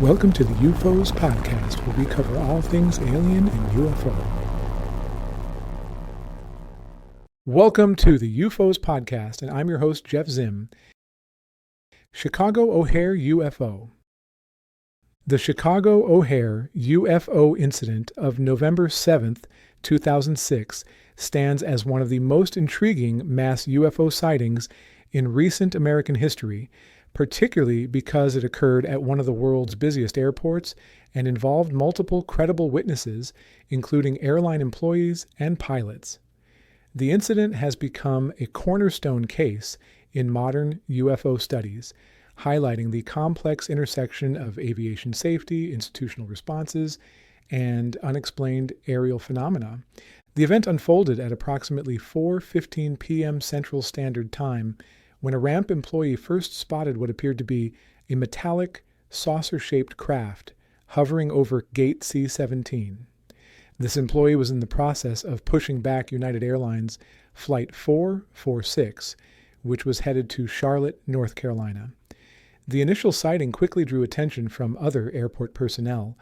Welcome to the UFOs podcast, where we cover all things alien and UFO. Welcome to the UFOs podcast, and I'm your host, Jeff Zim. Chicago O'Hare UFO. The Chicago O'Hare UFO incident of November 7th, 2006 stands as one of the most intriguing mass UFO sightings in recent American history, particularly because it occurred at one of the world's busiest airports and involved multiple credible witnesses, including airline employees and pilots. The incident has become a cornerstone case in modern UFO studies, highlighting the complex intersection of aviation safety, institutional responses, and unexplained aerial phenomena. The event unfolded at approximately 4:15 p.m. Central Standard Time, when a ramp employee first spotted what appeared to be a metallic, saucer-shaped craft hovering over Gate C-17. This employee was in the process of pushing back United Airlines Flight 446, which was headed to Charlotte, North Carolina. The initial sighting quickly drew attention from other airport personnel,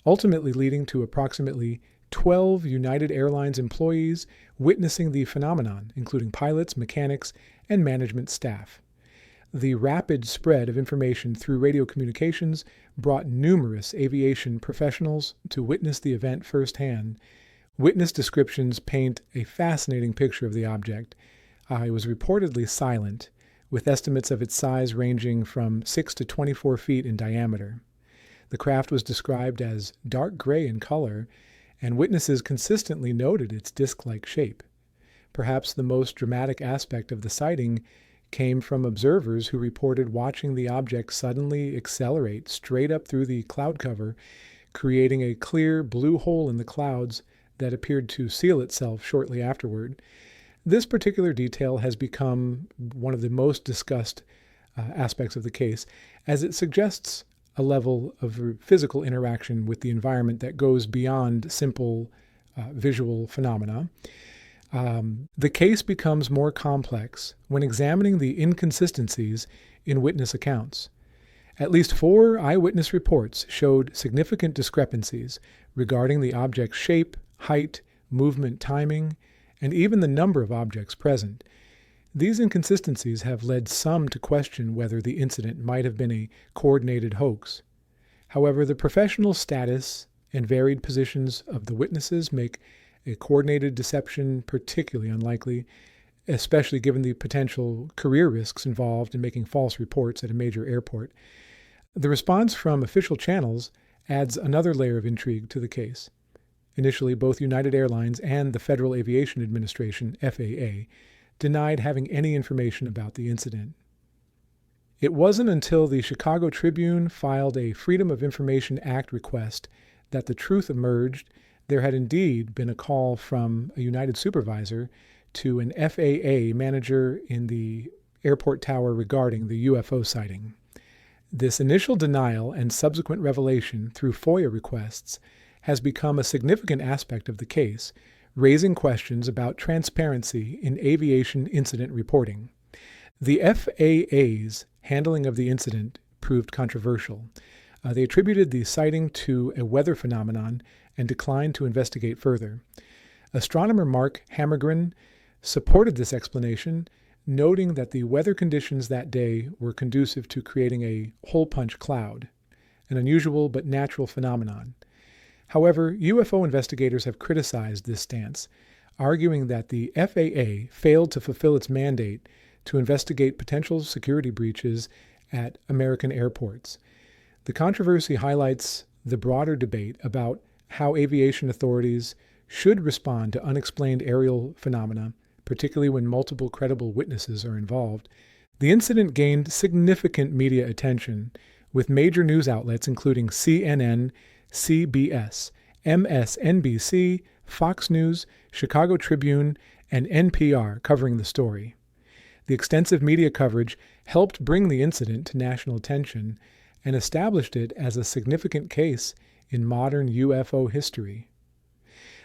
ultimately leading to approximately 12 United Airlines employees witnessing the phenomenon, including pilots, mechanics, and management staff. The rapid spread of information through radio communications brought numerous aviation professionals to witness the event firsthand. Witness descriptions paint a fascinating picture of the object. It was reportedly silent, with estimates of its size ranging from 6 to 24 feet in diameter. The craft was described as dark gray in color, and witnesses consistently noted its disc-like shape. Perhaps the most dramatic aspect of the sighting came from observers who reported watching the object suddenly accelerate straight up through the cloud cover, creating a clear blue hole in the clouds that appeared to seal itself shortly afterward. This particular detail has become one of the most discussed aspects of the case, as it suggests a level of physical interaction with the environment that goes beyond simple visual phenomena. The case becomes more complex when examining the inconsistencies in witness accounts. At least 4 eyewitness reports showed significant discrepancies regarding the object's shape, height, movement timing, and even the number of objects present. These inconsistencies have led some to question whether the incident might have been a coordinated hoax. However, the professional status and varied positions of the witnesses make a coordinated deception particularly unlikely, especially given the potential career risks involved in making false reports at a major airport. The response from official channels adds another layer of intrigue to the case. Initially, both United Airlines and the Federal Aviation Administration, FAA, denied having any information about the incident. It wasn't until the Chicago Tribune filed a Freedom of Information Act request that the truth emerged. There had indeed been a call from a United supervisor to an FAA manager in the airport tower regarding the UFO sighting. This initial denial and subsequent revelation through FOIA requests has become a significant aspect of the case, raising questions about transparency in aviation incident reporting. The FAA's handling of the incident proved controversial. They attributed the sighting to a weather phenomenon and declined to investigate further. Astronomer Mark Hammergren supported this explanation, noting that the weather conditions that day were conducive to creating a hole-punch cloud, an unusual but natural phenomenon. However, UFO investigators have criticized this stance, arguing that the FAA failed to fulfill its mandate to investigate potential security breaches at American airports. The controversy highlights the broader debate about how aviation authorities should respond to unexplained aerial phenomena, particularly when multiple credible witnesses are involved. The incident gained significant media attention, with major news outlets including CNN, CBS, MSNBC, Fox News, Chicago Tribune, and NPR covering the story. The extensive media coverage helped bring the incident to national attention and established it as a significant case in modern UFO history.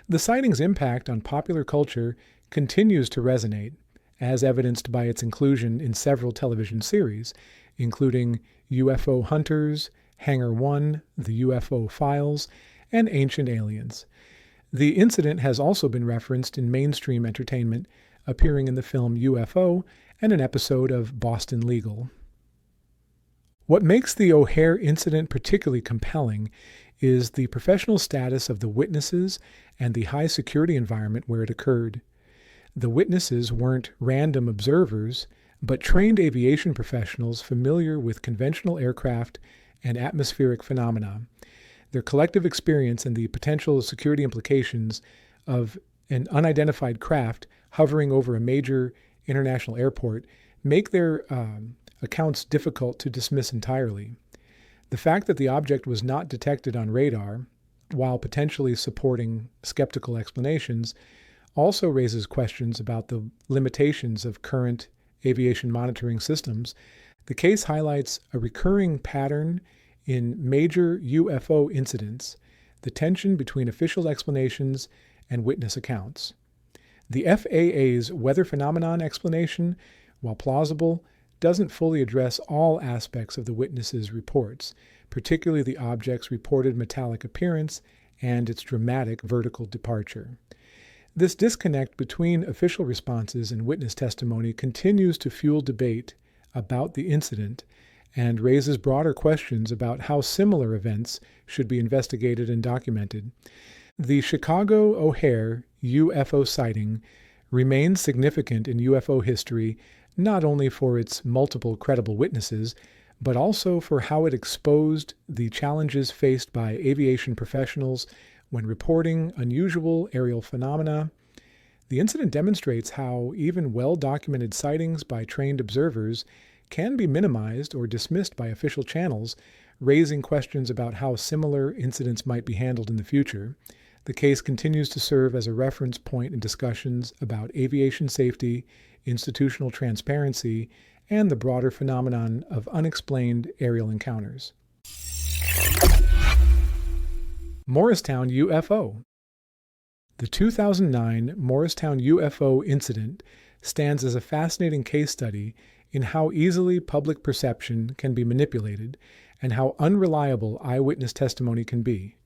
The sighting's impact on popular culture continues to resonate, as evidenced by its inclusion in several television series, including UFO Hunters, Hangar 1, the UFO Files, and Ancient Aliens. The incident has also been referenced in mainstream entertainment, appearing in the film UFO and an episode of Boston Legal. What makes the O'Hare incident particularly compelling is the professional status of the witnesses and the high security environment where it occurred. The witnesses weren't random observers, but trained aviation professionals familiar with conventional aircraft and atmospheric phenomena. Their collective experience and the potential security implications of an unidentified craft hovering over a major international airport make their accounts difficult to dismiss entirely. The fact that the object was not detected on radar, while potentially supporting skeptical explanations, also raises questions about the limitations of current aviation monitoring systems. The case highlights a recurring pattern in major UFO incidents, the tension between official explanations and witness accounts. The FAA's weather phenomenon explanation, while plausible, doesn't fully address all aspects of the witnesses' reports, particularly the object's reported metallic appearance and its dramatic vertical departure. This disconnect between official responses and witness testimony continues to fuel debate about the incident and raises broader questions about how similar events should be investigated and documented. The Chicago O'Hare UFO sighting remains significant in UFO history, not only for its multiple credible witnesses, but also for how it exposed the challenges faced by aviation professionals when reporting unusual aerial phenomena. The incident demonstrates how even well-documented sightings by trained observers can be minimized or dismissed by official channels, raising questions about how similar incidents might be handled in the future. The case continues to serve as a reference point in discussions about aviation safety, institutional transparency, and the broader phenomenon of unexplained aerial encounters. Morristown UFO. The 2009 Morristown UFO incident stands as a fascinating case study in how easily public perception can be manipulated and how unreliable eyewitness testimony can be.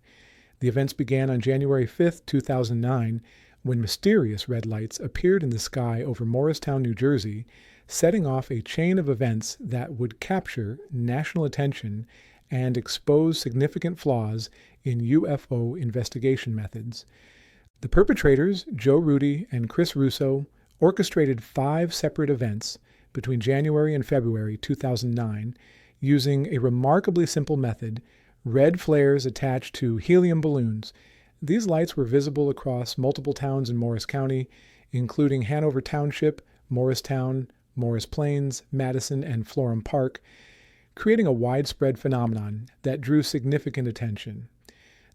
The events began on January 5, 2009, when mysterious red lights appeared in the sky over Morristown, New Jersey, setting off a chain of events that would capture national attention and expose significant flaws in UFO investigation methods. The perpetrators, Joe Rudy and Chris Russo, orchestrated 5 separate events between January and February 2009 using a remarkably simple method: red flares attached to helium balloons. These lights were visible across multiple towns in Morris County, including Hanover Township, Morristown, Morris Plains, Madison, and Florham Park, creating a widespread phenomenon that drew significant attention.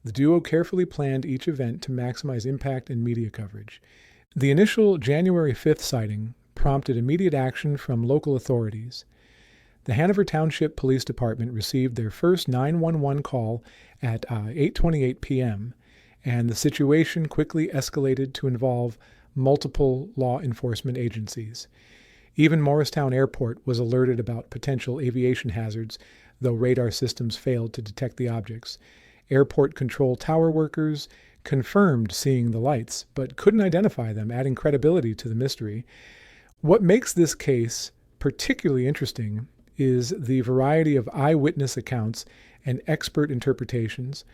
The duo carefully planned each event to maximize impact and media coverage. The initial January 5th sighting prompted immediate action from local authorities. The Hanover Township Police Department received their first 911 call at 8:28 p.m., and the situation quickly escalated to involve multiple law enforcement agencies. Even Morristown Airport was alerted about potential aviation hazards, though radar systems failed to detect the objects. Airport control tower workers confirmed seeing the lights, but couldn't identify them, adding credibility to the mystery. What makes this case particularly interesting is the variety of eyewitness accounts and expert interpretations.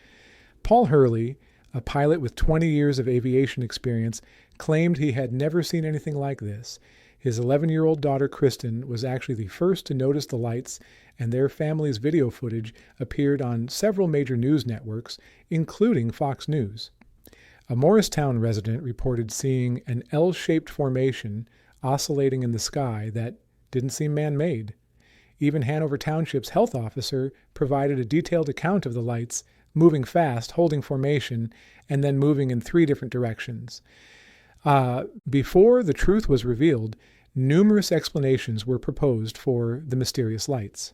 Paul Hurley, a pilot with 20 years of aviation experience, claimed he had never seen anything like this. His 11-year-old daughter, Kristen, was actually the first to notice the lights, and their family's video footage appeared on several major news networks, including Fox News. A Morristown resident reported seeing an L-shaped formation oscillating in the sky that didn't seem man-made. Even Hanover Township's health officer provided a detailed account of the lights moving fast, holding formation, and then moving in 3 different directions. Before the truth was revealed, numerous explanations were proposed for the mysterious lights.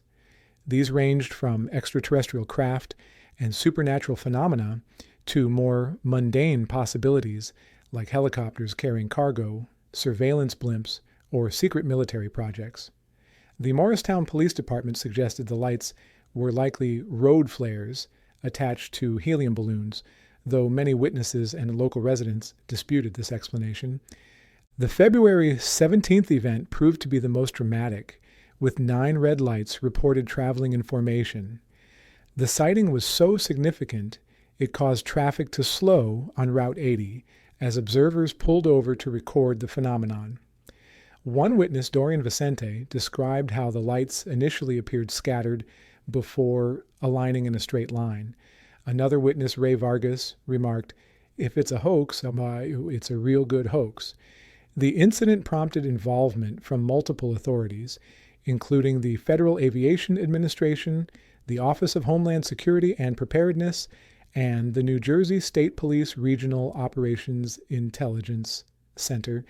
These ranged from extraterrestrial craft and supernatural phenomena to more mundane possibilities like helicopters carrying cargo, surveillance blimps, or secret military projects. The Morristown Police Department suggested the lights were likely road flares attached to helium balloons, though many witnesses and local residents disputed this explanation. The February 17th event proved to be the most dramatic, with 9 red lights reported traveling in formation. The sighting was so significant, it caused traffic to slow on Route 80 as observers pulled over to record the phenomenon. One witness, Dorian Vicente, described how the lights initially appeared scattered before aligning in a straight line. Another witness, Ray Vargas, remarked, "If it's a hoax, it's a real good hoax." The incident prompted involvement from multiple authorities, including the Federal Aviation Administration, the Office of Homeland Security and Preparedness, and the New Jersey State Police Regional Operations Intelligence Center.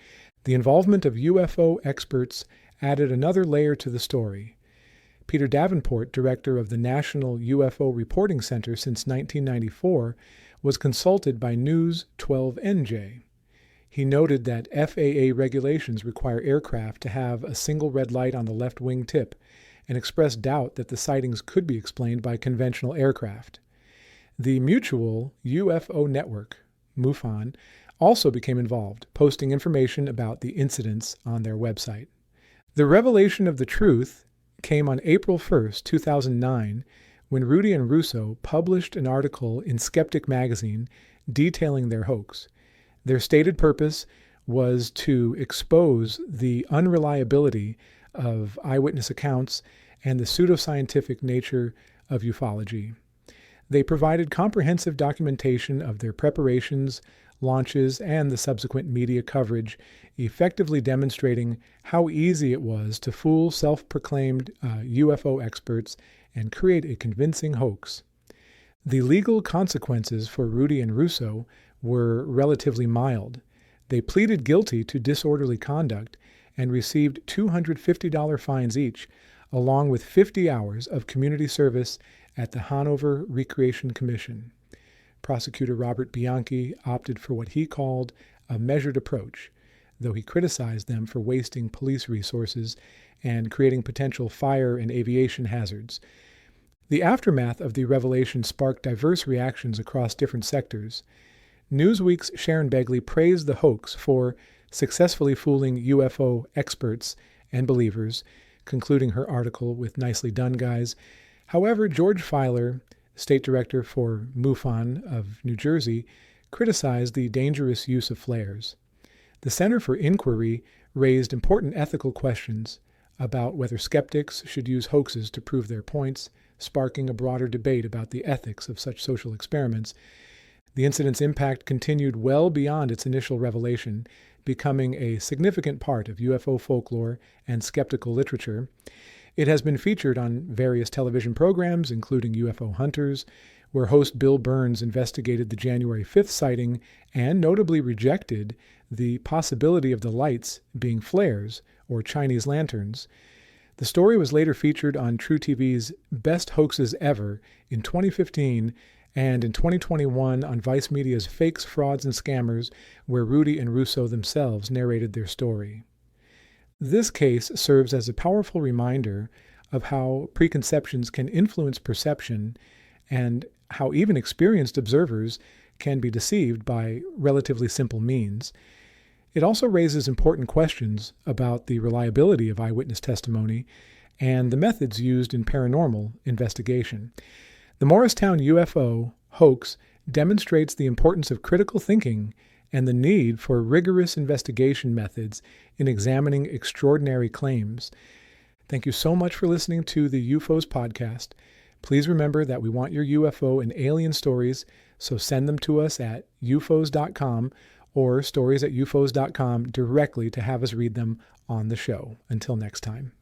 The involvement of UFO experts added another layer to the story. Peter Davenport, director of the National UFO Reporting Center since 1994, was consulted by News 12NJ. He noted that FAA regulations require aircraft to have a single red light on the left wing tip and expressed doubt that the sightings could be explained by conventional aircraft. The Mutual UFO Network, MUFON, also became involved, posting information about the incidents on their website. The revelation of the truth came on April 1st, 2009, when Rudy and Russo published an article in Skeptic magazine detailing their hoax. Their stated purpose was to expose the unreliability of eyewitness accounts and the pseudoscientific nature of ufology. They provided comprehensive documentation of their preparations, launches, and the subsequent media coverage, effectively demonstrating how easy it was to fool self-proclaimed UFO experts and create a convincing hoax. The legal consequences for Rudy and Russo were relatively mild. They pleaded guilty to disorderly conduct and received $250 fines each, along with 50 hours of community service at the Hanover Recreation Commission. Prosecutor Robert Bianchi opted for what he called a measured approach, though he criticized them for wasting police resources and creating potential fire and aviation hazards. The aftermath of the revelation sparked diverse reactions across different sectors. Newsweek's Sharon Begley praised the hoax for successfully fooling UFO experts and believers, concluding her article with "Nicely done, guys." However, George Filer, state director for MUFON of New Jersey, criticized the dangerous use of flares. The Center for Inquiry raised important ethical questions about whether skeptics should use hoaxes to prove their points, sparking a broader debate about the ethics of such social experiments. The incident's impact continued well beyond its initial revelation, becoming a significant part of UFO folklore and skeptical literature. It has been featured on various television programs, including UFO Hunters, where host Bill Burns investigated the January 5th sighting and notably rejected the possibility of the lights being flares or Chinese lanterns. The story was later featured on True TV's Best Hoaxes Ever in 2015 and in 2021 on Vice Media's Fakes, Frauds, and Scammers, where Rudy and Russo themselves narrated their story. This case serves as a powerful reminder of how preconceptions can influence perception and how even experienced observers can be deceived by relatively simple means. It also raises important questions about the reliability of eyewitness testimony and the methods used in paranormal investigation. The Morristown UFO Hoax demonstrates the importance of critical thinking and the need for rigorous investigation methods in examining extraordinary claims. Thank you so much for listening to the UFOs podcast. Please remember that we want your UFO and alien stories, so send them to us at ufos.com or stories@ufos.com directly to have us read them on the show. Until next time.